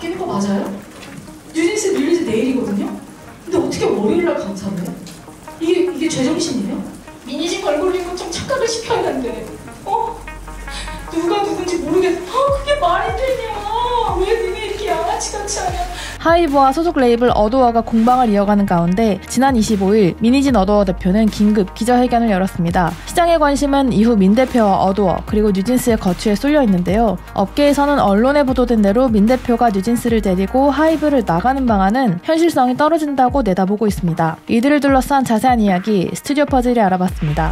바뀌는 거 맞아요? 뉴진스 릴리즈 내일이거든요? 근데 어떻게 월요일날 강사를 해? 이게 제정신이에요? 미니진 얼굴 보고 좀 착각을 시켜야 되는데 누가 누군지 모르겠어. 그게 말이 되냐? 왜 니네 이렇게 양아치같이 하냐? 하이브와 소속 레이블 어도어가 공방을 이어가는 가운데 지난 25일 미니진 어도어 대표는 긴급 기자회견을 열었습니다. 시장의 관심은 이후 민 대표와 어도어 그리고 뉴진스의 거취에 쏠려 있는데요. 업계에서는 언론에 보도된 대로 민 대표가 뉴진스를 데리고 하이브를 나가는 방안은 현실성이 떨어진다고 내다보고 있습니다. 이들을 둘러싼 자세한 이야기 스튜디오 퍼즐이 알아봤습니다.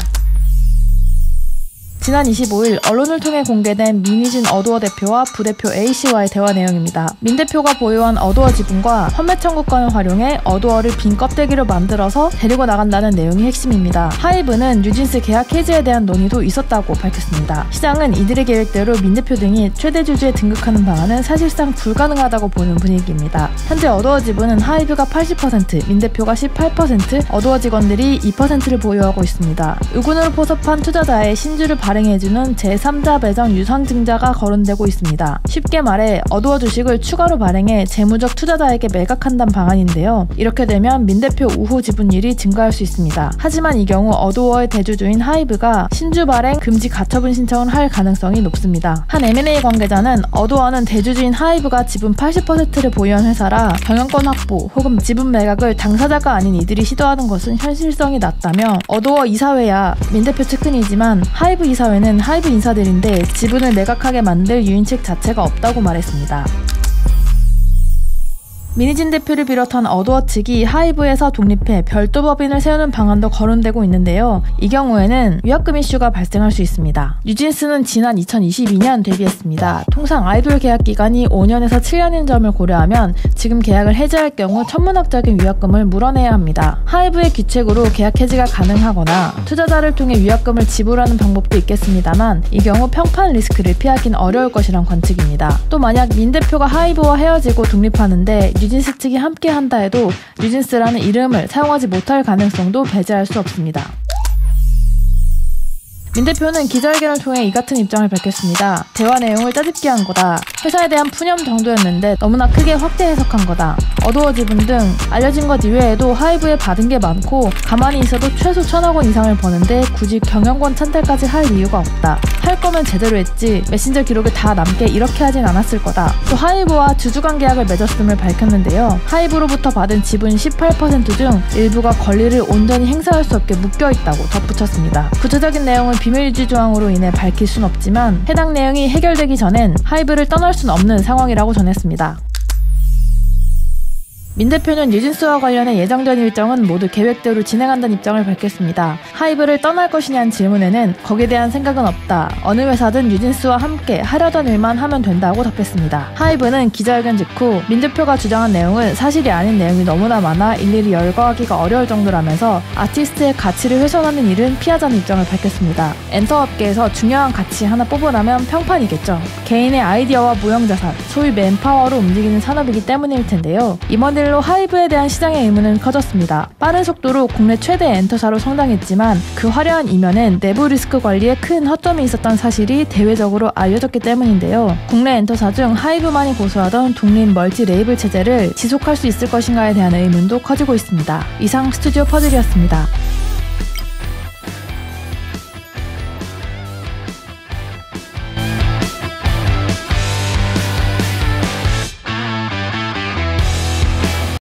지난 25일 언론을 통해 공개된 미니진 어도어 대표와 부대표 A씨와의 대화 내용입니다. 민 대표가 보유한 어도어 지분과 환매 청구권을 활용해 어도어를 빈 껍데기로 만들어서 데리고 나간다는 내용이 핵심입니다. 하이브는 뉴진스 계약 해지에 대한 논의도 있었다고 밝혔습니다. 시장은 이들의 계획대로 민 대표 등이 최대 주주에 등극하는 방안은 사실상 불가능하다고 보는 분위기입니다. 현재 어도어 지분은 하이브가 80%, 민 대표가 18%, 어도어 직원들이 2%를 보유하고 있습니다. 의군으로 포섭한 투자자의 신주를 발행해주는 제3자 배정 유상증자가 거론되고 있습니다. 쉽게 말해 어도어 주식을 추가로 발행해 재무적 투자자에게 매각한다는 방안인데요. 이렇게 되면 민 대표 우호 지분율이 증가할 수 있습니다. 하지만 이 경우 어도어의 대주주인 하이브가 신주 발행 금지 가처분 신청을 할 가능성이 높습니다. 한 M&A 관계자는 어도어는 대주주인 하이브가 지분 80%를 보유한 회사라 경영권 확보 혹은 지분 매각을 당사자가 아닌 이들이 시도하는 것은 현실성이 낮다며 어도어 이사회야 민 대표 측근이지만 하이브 이사회는 하이브 인사들인데 지분을 매각하게 만들 유인책 자체가 없다고 말했습니다. 미니진 대표를 비롯한 어도어 측이 하이브에서 독립해 별도 법인을 세우는 방안도 거론되고 있는데요. 이 경우에는 위약금 이슈가 발생할 수 있습니다. 뉴진스는 지난 2022년 데뷔했습니다. 통상 아이돌 계약 기간이 5년에서 7년인 점을 고려하면 지금 계약을 해지할 경우 천문학적인 위약금을 물어내야 합니다. 하이브의 규칙으로 계약 해지가 가능하거나 투자자를 통해 위약금을 지불하는 방법도 있겠습니다만 이 경우 평판 리스크를 피하긴 어려울 것이란 관측입니다. 또 만약 민 대표가 하이브와 헤어지고 독립하는데 뉴진스 측이 함께 한다 해도 뉴진스라는 이름을 사용하지 못할 가능성도 배제할 수 없습니다. 민 대표는 기자회견을 통해 이 같은 입장을 밝혔습니다. 대화 내용을 짜집기 한 거다. 회사에 대한 푸념 정도였는데 너무나 크게 확대 해석한 거다. 어도어 지분 등 알려진 것 이외에도 하이브에 받은 게 많고 가만히 있어도 최소 1,000억 원 이상을 버는데 굳이 경영권 찬탈까지 할 이유가 없다. 할 거면 제대로 했지 메신저 기록을 다 남게 이렇게 하진 않았을 거다. 또 하이브와 주주간 계약을 맺었음을 밝혔는데요. 하이브로부터 받은 지분 18% 중 일부가 권리를 온전히 행사할 수 없게 묶여있다고 덧붙였습니다. 구체적인 내용은 비밀 유지 조항으로 인해 밝힐 순 없지만 해당 내용이 해결되기 전엔 하이브를 떠날 순 없는 상황이라고 전했습니다. 민 대표는 뉴진스와 관련해 예정된 일정은 모두 계획대로 진행한다는 입장을 밝혔습니다. 하이브를 떠날 것이냐는 질문에는 거기에 대한 생각은 없다. 어느 회사든 뉴진스와 함께 하려던 일만 하면 된다고 답했습니다. 하이브는 기자회견 직후 민 대표가 주장한 내용은 사실이 아닌 내용이 너무나 많아 일일이 열거하기가 어려울 정도라면서 아티스트의 가치를 훼손하는 일은 피하자는 입장을 밝혔습니다. 엔터업계에서 중요한 가치 하나 뽑으라면 평판이겠죠. 개인의 아이디어와 무형자산, 소위 맨파워로 움직이는 산업이기 때문일 텐데요. 이번 일로 하이브에 대한 시장의 의문은 커졌습니다. 빠른 속도로 국내 최대 엔터사로 성장했지만 그 화려한 이면엔 내부 리스크 관리에 큰 허점이 있었던 사실이 대외적으로 알려졌기 때문인데요. 국내 엔터사 중 하이브만이 고수하던 독립 멀티 레이블 체제를 지속할 수 있을 것인가에 대한 의문도 커지고 있습니다. 이상 스튜디오 퍼즐이었습니다.